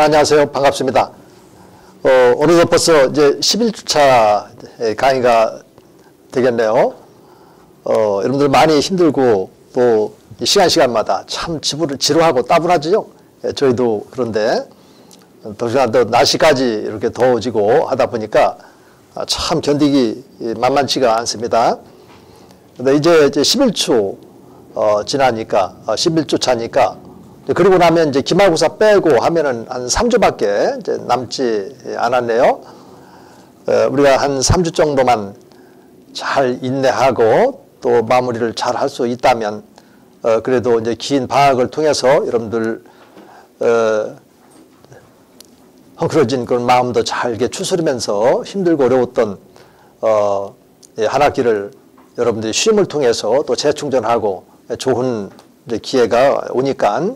여러분 안녕하세요. 반갑습니다. 오늘도 벌써 이제 11주차 강의가 되겠네요. 여러분들 많이 힘들고 또 시간마다 참 지루하고 따분하지요. 저희도 그런데 더구나 또 날씨까지 이렇게 더워지고 하다 보니까 참 견디기 만만치가 않습니다. 근데 이제 11주 지나니까 11주 차니까 그러고 나면 이제 기말고사 빼고 하면은 한 3주밖에 이제 남지 않았네요. 우리가 한 3주 정도만 잘 인내하고 또 마무리를 잘 할 수 있다면 그래도 이제 긴 방학을 통해서 여러분들 헝클어진 그런 마음도 잘 이렇게 추스리면서 힘들고 어려웠던 한 학기를 여러분들이 쉼을 통해서 또 재충전하고 좋은 이제 기회가 오니까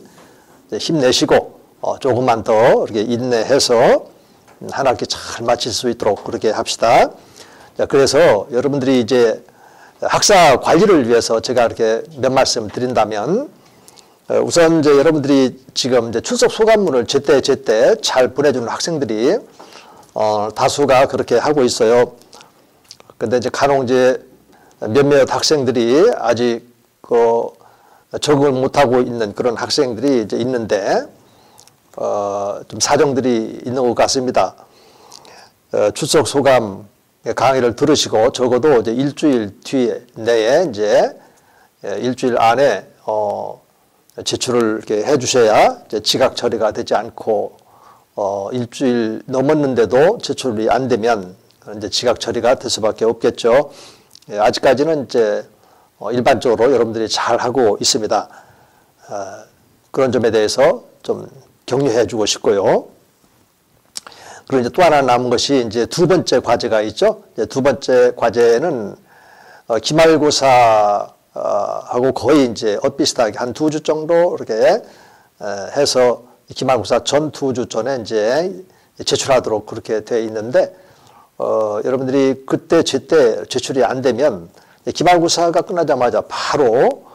힘내시고 조금만 더 이렇게 인내해서 한 학기 잘 마칠 수 있도록 그렇게 합시다. 자, 그래서 여러분들이 이제 학사 관리를 위해서 제가 이렇게 몇 말씀 드린다면 우선 이제 여러분들이 지금 이제 출석 소감문을 제때 잘 보내주는 학생들이 다수가 그렇게 하고 있어요. 근데 이제 간혹 이제 몇몇 학생들이 아직 적응을 못하고 있는 그런 학생들이 이제 있는데, 좀 사정들이 있는 것 같습니다. 출석 소감 강의를 들으시고 적어도 이제 일주일 내에 이제 일주일 안에 제출을 이렇게 해 주셔야 이제 지각 처리가 되지 않고, 일주일 넘었는데도 제출이 안 되면 이제 지각 처리가 될 수밖에 없겠죠. 아직까지는 이제 일반적으로 여러분들이 잘 하고 있습니다. 그런 점에 대해서 좀 격려해 주고 싶고요. 그리고 이제 또 하나 남은 것이 이제 두 번째 과제가 있죠. 이제 두 번째 과제는 기말고사하고 거의 이제 엇비슷하게 한 2주 정도 이렇게 해서 기말고사 전 2주 전에 이제 제출하도록 그렇게 되어 있는데, 여러분들이 그때 제때 제출이 안 되면 기말고사가 끝나자마자 바로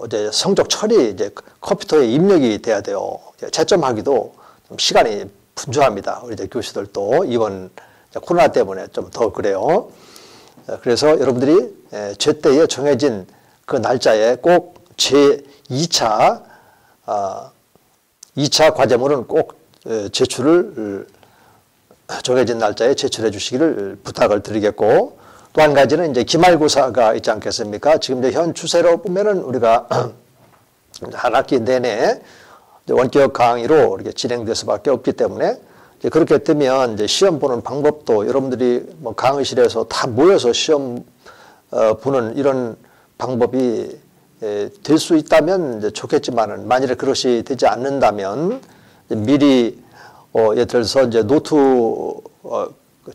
이제 성적 처리 이제 컴퓨터에 입력이 돼야 돼요. 채점하기도 좀 시간이 분주합니다. 우리 이제 교수들도 이번 코로나 때문에 좀 더 그래요. 그래서 여러분들이 제때에 정해진 그 날짜에 꼭 제 2차 과제물은 꼭 제출을 정해진 날짜에 제출해 주시기를 부탁을 드리겠고, 또 한 가지는 이제 기말고사가 있지 않겠습니까? 지금 이제 현 추세로 보면은 우리가 한 학기 내내 원격 강의로 이렇게 진행될 수밖에 없기 때문에 이제 그렇게 되면 이제 시험 보는 방법도 여러분들이 뭐 강의실에서 다 모여서 시험 보는 이런 방법이 될 수 있다면 이제 좋겠지만은, 만일에 그것이 되지 않는다면 미리 예를 들어서 이제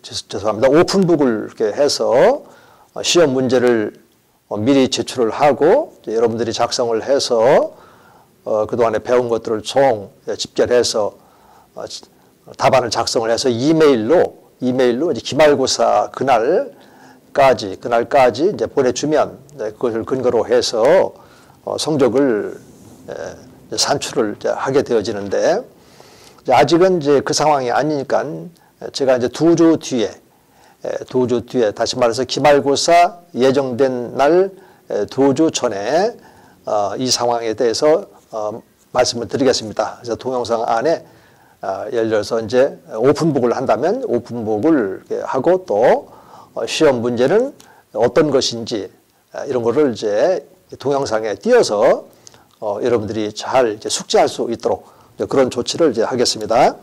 죄송합니다. 오픈북을 이렇게 해서 시험 문제를 미리 제출을 하고 여러분들이 작성을 해서 그동안에 배운 것들을 총 집결해서 답안을 작성을 해서 이메일로 이제 기말고사 그날까지 이제 보내주면 그것을 근거로 해서 성적을 산출을 하게 되어지는데, 아직은 이제 그 상황이 아니니까 제가 이제 2주 뒤에 다시 말해서 기말고사 예정된 날 2주 전에 이 상황에 대해서 말씀을 드리겠습니다. 그래서 동영상 안에 예를 들어서 이제 오픈북을 한다면 오픈북을 하고 또 시험 문제는 어떤 것인지 이런 거를 이제 동영상에 띄어서 여러분들이 잘 이제 숙지할 수 있도록 그런 조치를 이제 하겠습니다.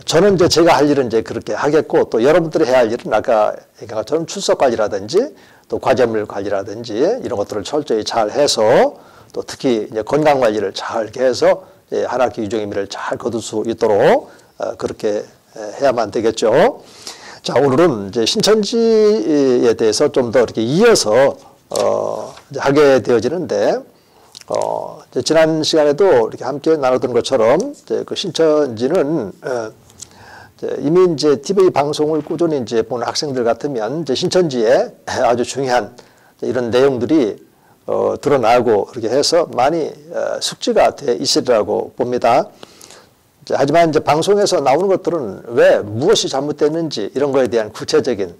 저는 이제 제가 할 일은 이제 그렇게 하겠고, 또 여러분들이 해야 할 일은 아까 얘기한 것처럼 출석 관리라든지 또 과제물 관리라든지 이런 것들을 철저히 잘 해서, 또 특히 이제 건강 관리를 잘 이렇게 해서 한 학기 유종의미를 잘 거둘 수 있도록 그렇게 해야만 되겠죠. 자, 오늘은 이제 신천지에 대해서 좀 더 이렇게 이어서 하게 되어지는데, 지난 시간에도 이렇게 함께 나눴던 것처럼 이제 그 신천지는 이미 이제 TV 방송을 꾸준히 이제 보는 학생들 같으면 이제 신천지에 아주 중요한 이런 내용들이 드러나고 그렇게 해서 많이 숙지가 돼 있으리라고 봅니다. 하지만 이제 방송에서 나오는 것들은 왜 무엇이 잘못됐는지 이런 거에 대한 구체적인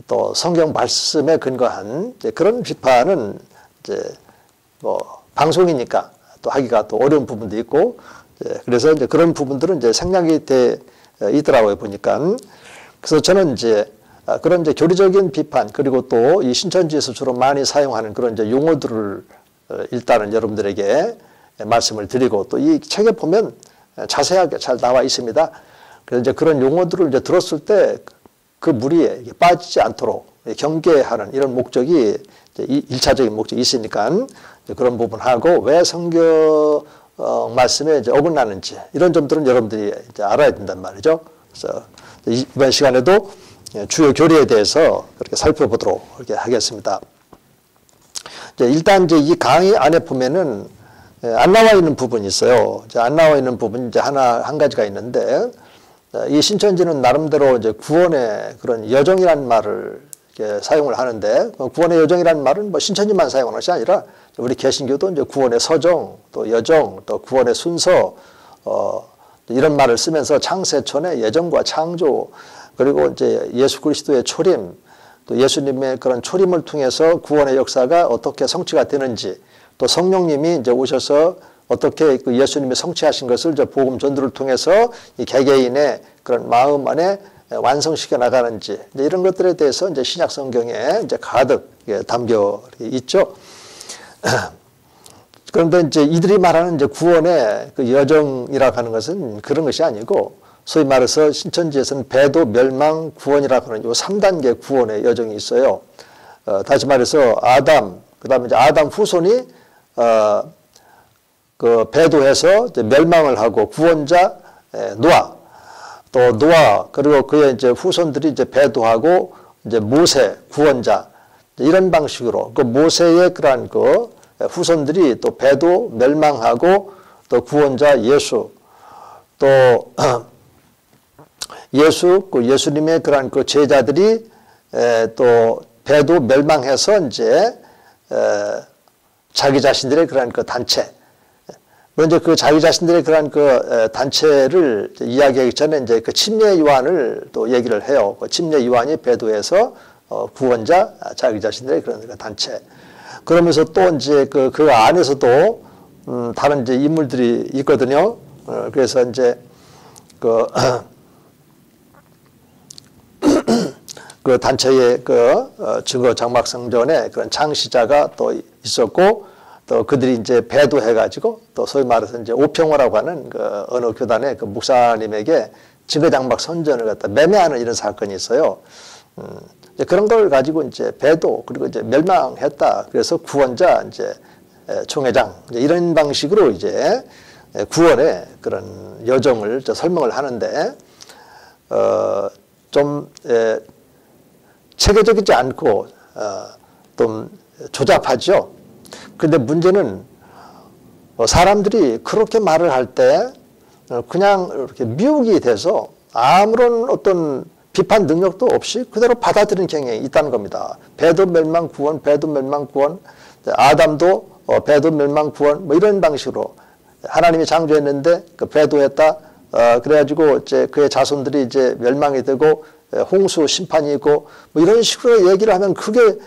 또 성경 말씀에 근거한 이제 그런 비판은 이제 뭐 방송이니까 또 하기가 또 어려운 부분도 있고, 그래서 이제 그런 부분들은 이제 생략이 돼 있더라고요, 보니까. 그래서 저는 이제 그런 이제 교리적인 비판, 그리고 또 이 신천지에서 주로 많이 사용하는 그런 이제 용어들을 일단은 여러분들에게 말씀을 드리고, 또 이 책에 보면 자세하게 잘 나와 있습니다. 그래서 이제 그런 용어들을 이제 들었을 때 그 무리에 빠지지 않도록 경계하는 이런 목적이 일차적인 목적이 있으니까 그런 부분하고 왜 성경 말씀에 이제 어긋나는지 이런 점들은 여러분들이 이제 알아야 된단 말이죠. 그래서 이번 시간에도 주요 교리에 대해서 그렇게 살펴보도록 이렇게 하겠습니다. 일단 이제 이 강의 안에 보면은 안 나와 있는 부분이 있어요. 안 나와 있는 부분이 이제 한 가지가 있는데, 이 신천지는 나름대로 이제 구원의 그런 여정이라는 말을 이렇게 사용을 하는데, 구원의 여정이라는 말은 뭐 신천지만 사용하는 것이 아니라 우리 개신교도 이제 구원의 서정, 또 여정, 또 구원의 순서, 이런 말을 쓰면서 창세천의 예정과 창조, 그리고 이제 예수 그리스도의 초림, 또 예수님의 그런 초림을 통해서 구원의 역사가 어떻게 성취가 되는지, 또 성령님이 이제 오셔서 어떻게 그 예수님이 성취하신 것을 이제 복음 전도를 통해서 이 개개인의 그런 마음 안에 완성시켜 나가는지, 이런 것들에 대해서 이제 신약 성경에 이제 가득 담겨 있죠. 그런데 이제 이들이 말하는 이제 구원의 그 여정이라고 하는 것은 그런 것이 아니고, 소위 말해서 신천지에서는 배도, 멸망, 구원이라고 하는 이 3단계 구원의 여정이 있어요. 다시 말해서 아담, 그 다음에 이제 아담 후손이 그 배도해서 이제 멸망을 하고 구원자 노아, 또 노아, 그리고 그의 이제 후손들이 이제 배도하고 이제 모세 구원자, 이런 방식으로 그 모세의 그러한 그 후손들이 또 배도 멸망하고 또 구원자 예수, 또 예수, 그 예수님의 그러한 그 제자들이 또 배도 멸망해서 이제 자기 자신들의 그러한 그 단체, 먼저 그 자기 자신들의 그러한 그 단체를 이야기하기 전에 이제 그 침례 요한을 또 얘기를 해요. 그 침례 요한이 배도해서 구원자, 자기 자신들의 그런 그 단체. 그러면서 또 이제 그 안에서도 다른 이제 인물들이 있거든요. 그래서 이제 그 단체의 그 증거 장막 성전에 그런 창시자가 또 있었고, 또 그들이 이제 배도해가지고 또 소위 말해서 이제 오평호라고 하는 그 어느 교단의 그 목사님에게 증거 장막 성전을 갖다 매매하는 이런 사건이 있어요. 이제 그런 걸 가지고 이제 배도, 그리고 이제 멸망했다. 그래서 구원자 이제 총회장, 이제 이런 방식으로 이제 구원의 그런 여정을 설명을 하는데, 좀 체계적이지 않고 좀 조잡하죠. 근데 문제는 사람들이 그렇게 말을 할 때 그냥 이렇게 미혹이 돼서 아무런 어떤 비판 능력도 없이 그대로 받아들이는 경향이 있다는 겁니다. 배도 멸망 구원, 배도 멸망 구원, 아담도 배도 멸망 구원, 뭐 이런 방식으로 하나님이 창조했는데 그 배도했다. 그래가지고 이제 그의 자손들이 이제 멸망이 되고 홍수 심판이 있고 뭐 이런 식으로 얘기를 하면 그게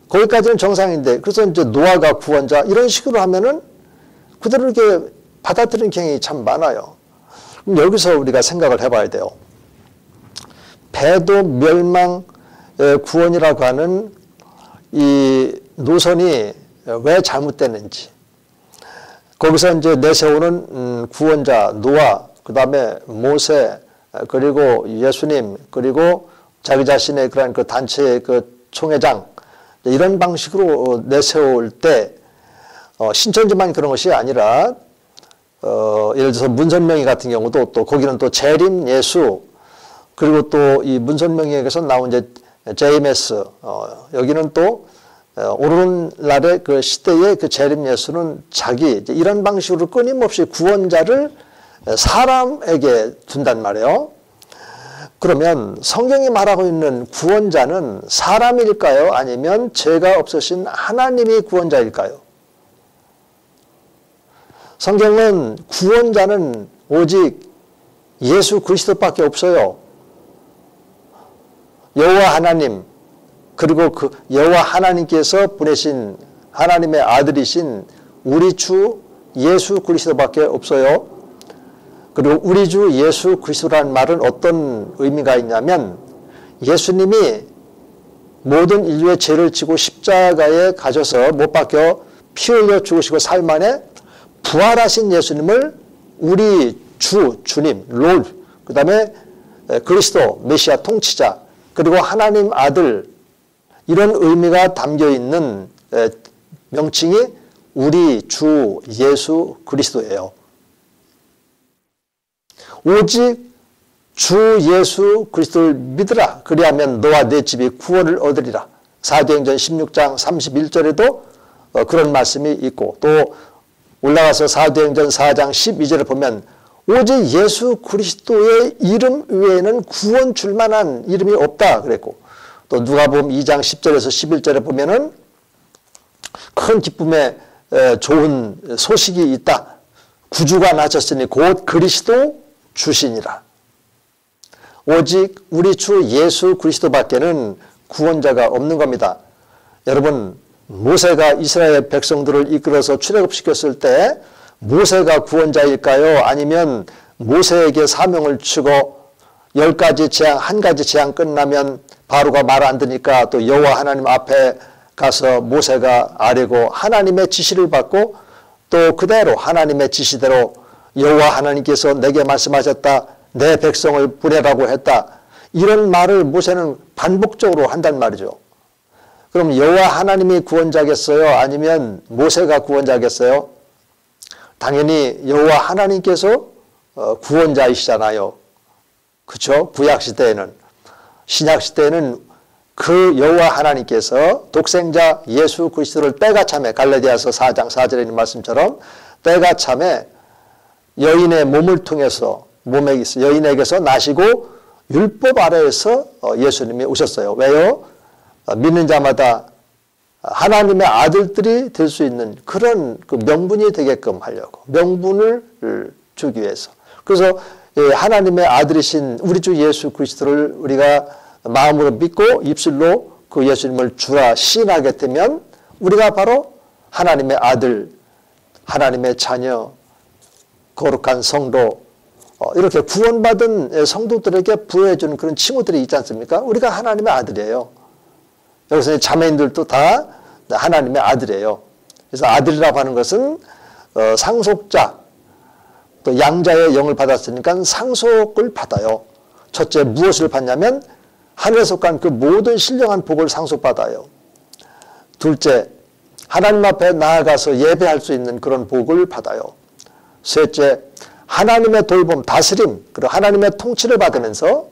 거기까지는 정상인데, 그래서 이제 노아가 구원자 이런 식으로 하면은 그대로 이렇게 받아들이는 경향이 참 많아요. 그럼 여기서 우리가 생각을 해봐야 돼요. 배도 멸망 구원이라고 하는 이 노선이 왜 잘못됐는지, 거기서 이제 내세우는 구원자 노아, 그 다음에 모세, 그리고 예수님, 그리고 자기 자신의 그런 그 단체의 그 총회장, 이런 방식으로 내세울 때 신천지만 그런 것이 아니라 예를 들어서 문선명이 같은 경우도 또 거기는 또 재림 예수, 그리고 또 이 문선명에게서 나온 이제 JMS, 여기는 또 오늘날의 그 시대의 그 재림 예수는 자기, 이런 방식으로 끊임없이 구원자를 사람에게 둔단 말이에요. 그러면 성경이 말하고 있는 구원자는 사람일까요? 아니면 죄가 없으신 하나님이 구원자일까요? 성경은 구원자는 오직 예수 그리스도밖에 없어요. 여호와 하나님, 그리고 그 여호와 하나님께서 보내신 하나님의 아들이신 우리 주 예수 그리스도밖에 없어요. 그리고 우리 주 예수 그리스도라는 말은 어떤 의미가 있냐면 예수님이 모든 인류의 죄를 지고 십자가에 가셔서 못 박혀 피 흘려 죽으시고 사흘 만에 부활하신 예수님을 우리 주님, 롤, 그 다음에 그리스도, 메시아 통치자, 그리고 하나님 아들, 이런 의미가 담겨있는 명칭이 우리 주 예수 그리스도예요. 오직 주 예수 그리스도를 믿으라. 그리하면 너와 내 집이 구원을 얻으리라. 사도행전 16장 31절에도 그런 말씀이 있고, 또 올라가서 사도행전 4장 12절에 보면 오직 예수 그리스도의 이름 외에는 구원 줄 만한 이름이 없다 그랬고, 또 누가복음 2장 10절에서 11절에 보면은 큰 기쁨의 좋은 소식이 있다. 구주가 나셨으니 곧 그리스도 주시니라. 오직 우리 주 예수 그리스도밖에는 구원자가 없는 겁니다. 여러분, 모세가 이스라엘 백성들을 이끌어서 출애굽시켰을 때 모세가 구원자일까요? 아니면 모세에게 사명을 주고 10가지 재앙, 한 가지 재앙 끝나면 바로가 말 안 듣니까 또 여호와 하나님 앞에 가서 모세가 아뢰고 하나님의 지시를 받고 또 그대로 하나님의 지시대로 여호와 하나님께서 내게 말씀하셨다. 내 백성을 보내라고 했다. 이런 말을 모세는 반복적으로 한단 말이죠. 그럼 여호와 하나님이 구원자겠어요? 아니면 모세가 구원자겠어요? 당연히 여호와 하나님께서 구원자이시잖아요. 그렇죠? 구약시대에는. 신약시대에는 그 여호와 하나님께서 독생자 예수 그리스도를 때가 참에 갈라디아서 4장 4절에 있는 말씀처럼 때가 참에 여인의 몸을 통해서 여인에게서 나시고 율법 아래에서 예수님이 오셨어요. 왜요? 믿는 자마다 하나님의 아들들이 될 수 있는 그런 그 명분이 되게끔 하려고, 명분을 주기 위해서. 그래서 하나님의 아들이신 우리 주 예수 그리스도를 우리가 마음으로 믿고 입술로 그 예수님을 주라 시인하게 되면 우리가 바로 하나님의 아들, 하나님의 자녀, 거룩한 성도, 이렇게 구원받은 성도들에게 부여해주는 그런 칭호들이 있지 않습니까? 우리가 하나님의 아들이에요. 여기서 자매인들도 다 하나님의 아들이에요. 그래서 아들이라고 하는 것은 상속자, 또 양자의 영을 받았으니까 상속을 받아요. 첫째, 무엇을 받냐면 하늘에 속한 그 모든 신령한 복을 상속받아요. 둘째, 하나님 앞에 나아가서 예배할 수 있는 그런 복을 받아요. 셋째, 하나님의 돌봄, 다스림, 그리고 하나님의 통치를 받으면서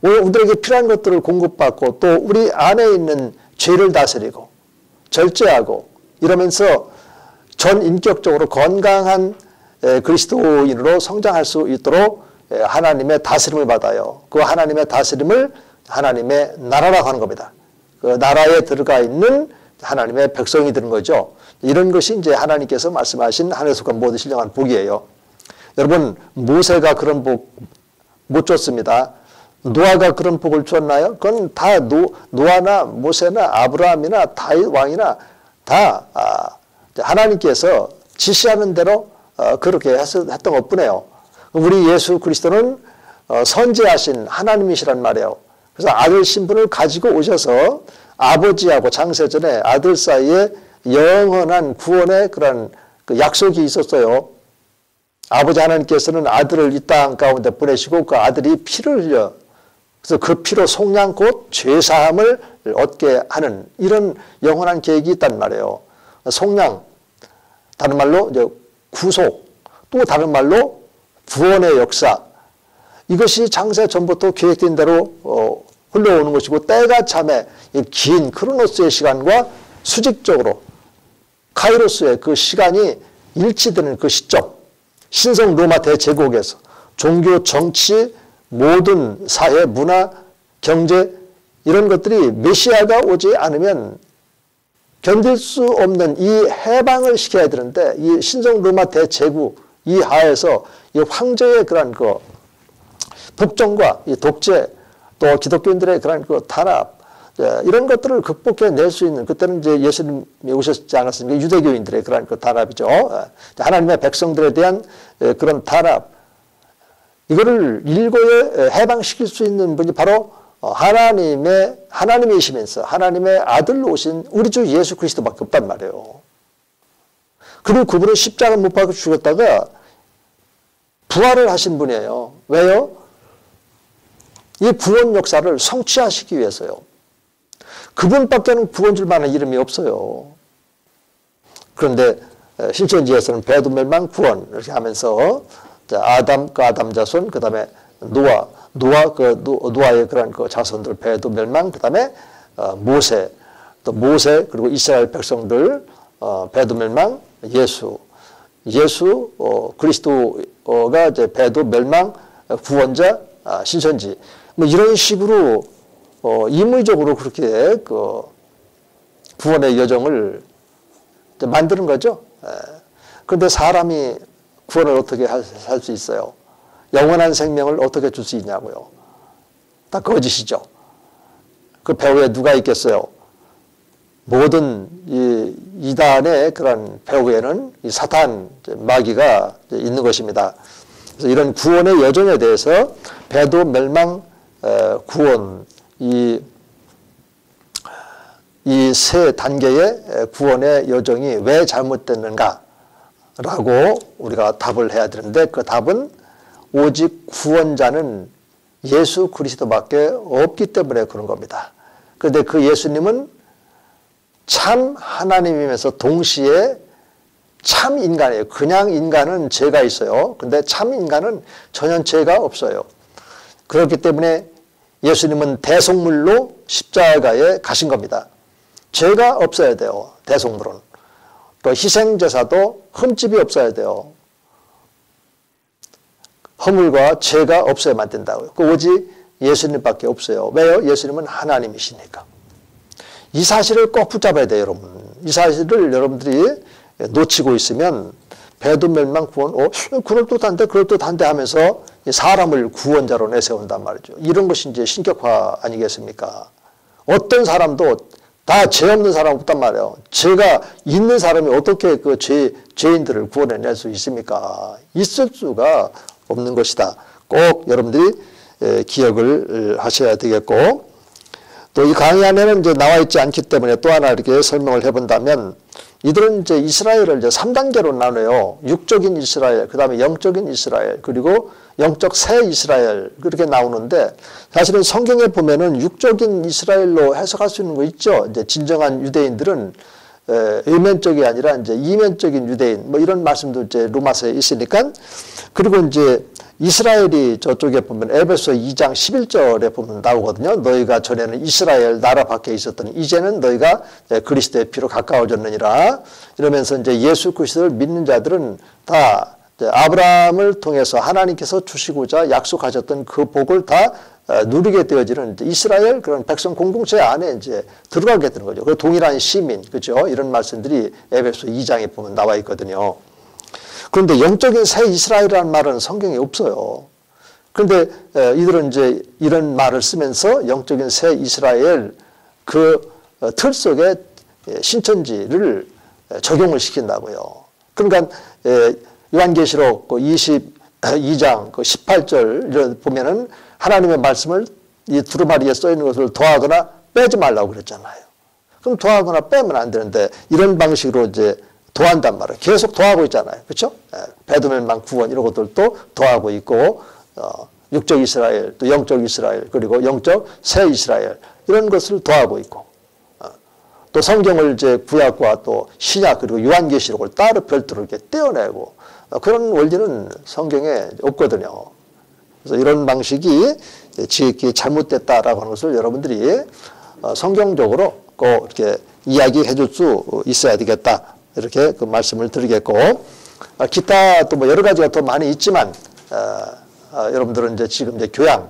오늘 우리에게 필요한 것들을 공급받고 또 우리 안에 있는 죄를 다스리고 절제하고 이러면서 전인격적으로 건강한 그리스도인으로 성장할 수 있도록 하나님의 다스림을 받아요. 그 하나님의 다스림을 하나님의 나라라고 하는 겁니다. 그 나라에 들어가 있는 하나님의 백성이 되는 거죠. 이런 것이 이제 하나님께서 말씀하신 하늘에 속한 모든 신령한 복이에요. 여러분, 모세가 그런 복 못 줬습니다. 노아가 그런 복을 줬나요? 그건 다 노아나 모세나 아브라함이나 다윗 왕이나 다 하나님께서 지시하는 대로 그렇게 했던 것뿐이에요. 우리 예수 그리스도는 선지하신 하나님이시란 말이에요. 그래서 아들 신분을 가지고 오셔서 아버지하고 장세전에 아들 사이에 영원한 구원의 그런 그 약속이 있었어요. 아버지 하나님께서는 아들을 이 땅 가운데 보내시고 그 아들이 피를 흘려 그래서 그 피로 속량 곧 죄사함을 얻게 하는 이런 영원한 계획이 있단 말이에요. 속량, 다른 말로 이제 구속, 또 다른 말로 구원의 역사. 이것이 장세 전부터 계획된 대로 흘러오는 것이고 때가 참에 긴 크로노스의 시간과 수직적으로 카이로스의 그 시간이 일치되는 그 시점, 신성 로마 대제국에서 종교, 정치, 모든 사회, 문화, 경제 이런 것들이 메시아가 오지 않으면 견딜 수 없는 이 해방을 시켜야 되는데 이 신성 로마 대제국 이 하에서 이 황제의 그런 그 복종과 이 독재 또 기독교인들의 그런 그 탄압 이런 것들을 극복해낼 수 있는 그때는 이제 예수님이 오셨지 않았습니까? 유대교인들의 그런 그 탄압이죠. 하나님의 백성들에 대한 그런 탄압 이거를 일고에 해방시킬 수 있는 분이 바로 하나님이시면서 하나님의 아들로 오신 우리 주 예수 그리스도밖에 없단 말이에요. 그리고 그분은 십자가 못 박아 죽었다가 부활을 하신 분이에요. 왜요? 이 구원 역사를 성취하시기 위해서요. 그분밖에는 구원줄 만한 이름이 없어요. 그런데 신천지에서는 배도 멸망 구원 이렇게 하면서 아담 그 아담 자손 그다음에 노아의 그런 그 자손들 배도 멸망 그다음에 모세 또 모세 그리고 이스라엘 백성들 배도 멸망 예수 그리스도가 이제 배도 멸망 구원자 신천지 뭐 이런 식으로 임의적으로 그렇게 그 구원의 여정을 만드는 거죠. 그런데 사람이 구원을 어떻게 할 수 있어요? 영원한 생명을 어떻게 줄 수 있냐고요. 다 거짓이죠. 그 배후에 누가 있겠어요? 모든 이 이단의 그런 배후에는 이 사탄 마귀가 있는 것입니다. 그래서 이런 구원의 여정에 대해서 배도 멸망 구원 이 세 단계의 구원의 여정이 왜 잘못됐는가라고 우리가 답을 해야 되는데 그 답은 오직 구원자는 예수 그리스도밖에 없기 때문에 그런 겁니다. 그런데 그 예수님은 참 하나님이면서 동시에 참 인간이에요. 그냥 인간은 죄가 있어요. 근데 참 인간은 전혀 죄가 없어요. 그렇기 때문에 예수님은 대속물로 십자가에 가신 겁니다. 죄가 없어야 돼요. 대속물은. 또 희생제사도 흠집이 없어야 돼요. 허물과 죄가 없어야만 된다고요. 오직 예수님밖에 없어요. 왜요? 예수님은 하나님이시니까. 이 사실을 꼭 붙잡아야 돼요, 여러분. 이 사실을 여러분들이 놓치고 있으면 배도 멸망 구원, 그럴듯한데 하면서 사람을 구원자로 내세운단 말이죠. 이런 것이 이제 신격화 아니겠습니까? 어떤 사람도 다 죄 없는 사람 없단 말이에요. 죄가 있는 사람이 어떻게 그 죄인들을 구원해낼 수 있습니까? 있을 수가 없는 것이다. 꼭 여러분들이 기억을 하셔야 되겠고, 또 이 강의 안에는 이제 나와 있지 않기 때문에 또 하나 이렇게 설명을 해본다면, 이들은 이제 이스라엘을 이제 3단계로 나눠요. 육적인 이스라엘, 그 다음에 영적인 이스라엘, 그리고 영적 새 이스라엘, 그렇게 나오는데, 사실은 성경에 보면은 육적인 이스라엘로 해석할 수 있는 거 있죠. 이제 진정한 유대인들은 의면적이 아니라 이제 이면적인 유대인, 뭐 이런 말씀도 이제 로마서에 있으니까. 그리고 이제 이스라엘이 저쪽에 보면 에베소 2장 11절에 보면 나오거든요. 너희가 전에는 이스라엘 나라 밖에 있었더니 이제는 너희가 그리스도의 피로 가까워졌느니라. 이러면서 이제 예수 그리스도를 믿는 자들은 다 아브라함을 통해서 하나님께서 주시고자 약속하셨던 그 복을 다 누리게 되어지는 이스라엘 그런 백성 공동체 안에 이제 들어가게 되는 거죠. 그 동일한 시민, 그죠? 이런 말씀들이 에베소 2장에 보면 나와 있거든요. 그런데 영적인 새 이스라엘이라는 말은 성경에 없어요. 그런데 이들은 이제 이런 말을 쓰면서 영적인 새 이스라엘 그 틀 속에 신천지를 적용을 시킨다고요. 그러니까 요한계시록 22장 18절 보면은 하나님의 말씀을 이 두루마리에 써 있는 것을 더하거나 빼지 말라고 그랬잖아요. 그럼 더하거나 빼면 안 되는데 이런 방식으로 이제 더한단 말이에요. 계속 더하고 있잖아요. 그렇죠? 배도 멸망 구원 이런 것들도 더하고 있고 육적 이스라엘, 또 영적 이스라엘, 그리고 영적 새 이스라엘 이런 것을 더하고 있고 또 성경을 이제 구약과 또 신약 그리고 요한계시록을 따로 별도로 이렇게 떼어내고 그런 원리는 성경에 없거든요. 그래서 이런 방식이 지극히 잘못됐다라고 하는 것을 여러분들이 성경적으로 꼭 이렇게 이야기해 줄 수 있어야 되겠다. 이렇게 그 말씀을 드리겠고, 기타 또 뭐 여러 가지가 더 많이 있지만, 여러분들은 이제 지금 이제 교양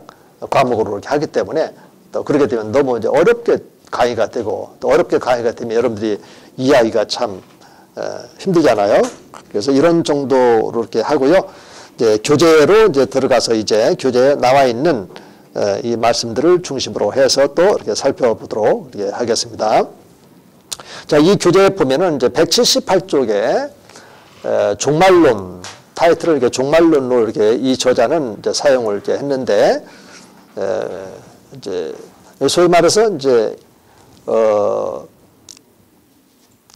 과목으로 이렇게 하기 때문에 또 그렇게 되면 너무 이제 어렵게 강의가 되고 또 어렵게 강의가 되면 여러분들이 이해하기가 참 힘들잖아요. 그래서 이런 정도로 이렇게 하고요. 이제 교재로 이제 들어가서 이제 교재에 나와 있는 이 말씀들을 중심으로 해서 또 이렇게 살펴보도록 이렇게 하겠습니다. 자, 이 교재에 보면은 이제 178쪽에 종말론 타이틀을 이렇게 종말론으로 이렇게 이 저자는 이제 사용을 이렇게 했는데 이제 소위 말해서 이제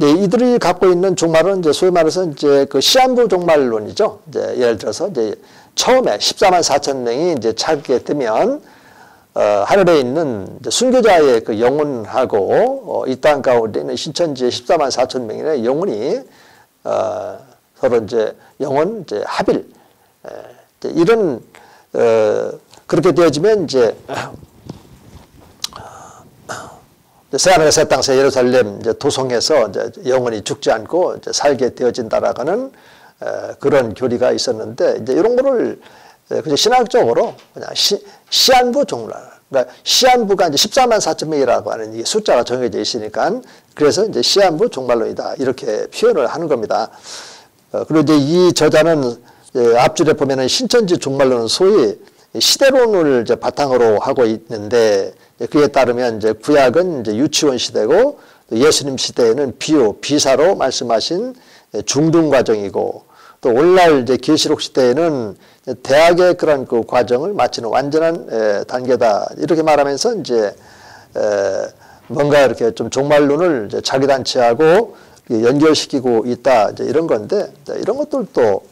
이들이 갖고 있는 종말은 이제 소위 말해서 이제 그 시한부 종말론이죠. 이제 예를 들어서 이제 처음에 14만 4천 명이 이제 찾게 되면 하늘에 있는 이제 순교자의 그 영혼하고 이 땅 가운데 있는 신천지의 14만 4천 명의 영혼이 서로 이제 영혼 이제 합일 이런 그렇게 되어지면 이제 새하늘과 새 땅 새 예루살렘 이제 도성에서 이제 영원히 죽지 않고 이제 살게 되어진다라는 그런 교리가 있었는데 이제 이런 거를 그냥 신학적으로 그냥 시한부 종말, 그러니까 시한부가 이제 14만 4천 명이라고 하는 이 숫자가 정해져 있으니까 그래서 이제 시한부 종말론이다 이렇게 표현을 하는 겁니다. 그리고 이제 이 저자는 앞줄에 보면은 신천지 종말론은 소위 시대론을 이제 바탕으로 하고 있는데 그에 따르면 이제 구약은 이제 유치원 시대고 예수님 시대에는 비사로 말씀하신 중등 과정이고 또 오늘날 이제 계시록 시대에는 대학의 그런 그 과정을 마치는 완전한 단계다 이렇게 말하면서 이제 뭔가 이렇게 좀 종말론을 이제 자기 단체하고 연결시키고 있다 이제 이런 건데 이런 것들도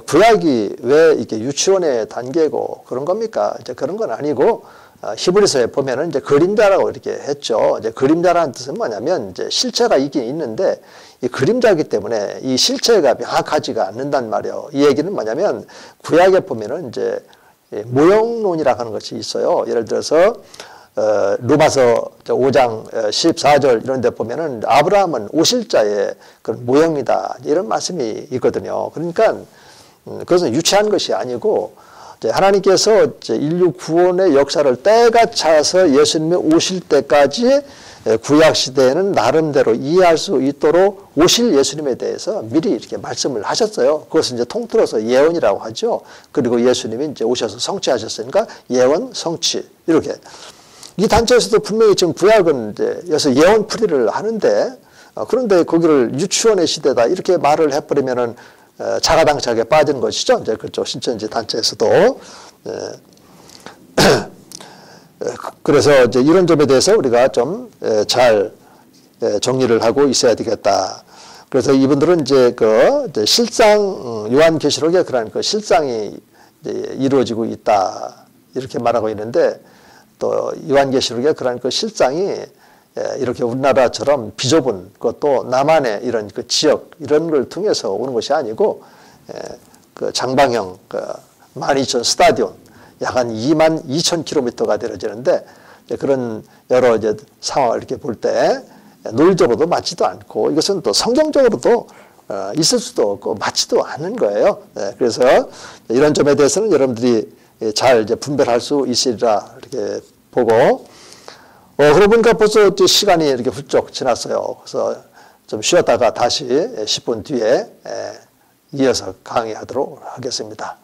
구약이 왜 이게 유치원의 단계고 그런 겁니까? 이제 그런 건 아니고 히브리서에 보면은 이제 그림자라고 이렇게 했죠. 이제 그림자라는 뜻은 뭐냐면 이제 실체가 있긴 있는데 이 그림자이기 때문에 이 실체가 명확하지가 않는단 말이에요. 이 얘기는 뭐냐면 구약에 보면은 이제 모형론이라고 하는 것이 있어요. 예를 들어서 로마서 5장 14절 이런 데 보면은 아브라함은 오실자의 그런 모형이다 이런 말씀이 있거든요. 그러니까 그것은 유치한 것이 아니고 하나님께서 인류 구원의 역사를 때가 차서 예수님이 오실 때까지 구약 시대에는 나름대로 이해할 수 있도록 오실 예수님에 대해서 미리 이렇게 말씀을 하셨어요. 그것을 이제 통틀어서 예언이라고 하죠. 그리고 예수님이 이제 오셔서 성취하셨으니까 예언, 성취 이렇게 이 단체에서도 분명히 지금 구약은 이제 여기서 예언 풀이를 하는데 그런데 거기를 유치원의 시대다 이렇게 말을 해버리면은 자가당착에 빠지는 것이죠. 이제 그쪽 신천지 단체에서도. 그래서 이제 이런 점에 대해서 우리가 좀 잘 정리를 하고 있어야 되겠다. 그래서 이분들은 이제 그 실상, 요한계시록에 그런 그 실상이 이루어지고 있다. 이렇게 말하고 있는데 또 요한계시록에 그런 그 실상이 이렇게 우리나라처럼 비좁은 것도 남한의 이런 그 지역 이런 걸 통해서 오는 것이 아니고 그 장방형 그 12,000 스타디온 약 한 22,000km가 되어지는데 그런 여러 이제 상황을 이렇게 볼 때 논리적으로도 맞지도 않고 이것은 또 성경적으로도 있을 수도 없고 맞지도 않는 거예요. 그래서 이런 점에 대해서는 여러분들이 잘 이제 분별할 수 있으리라 이렇게 보고 그러고 보니까 벌써 시간이 이렇게 훌쩍 지났어요. 그래서 좀 쉬었다가 다시 10분 뒤에 이어서 강의하도록 하겠습니다.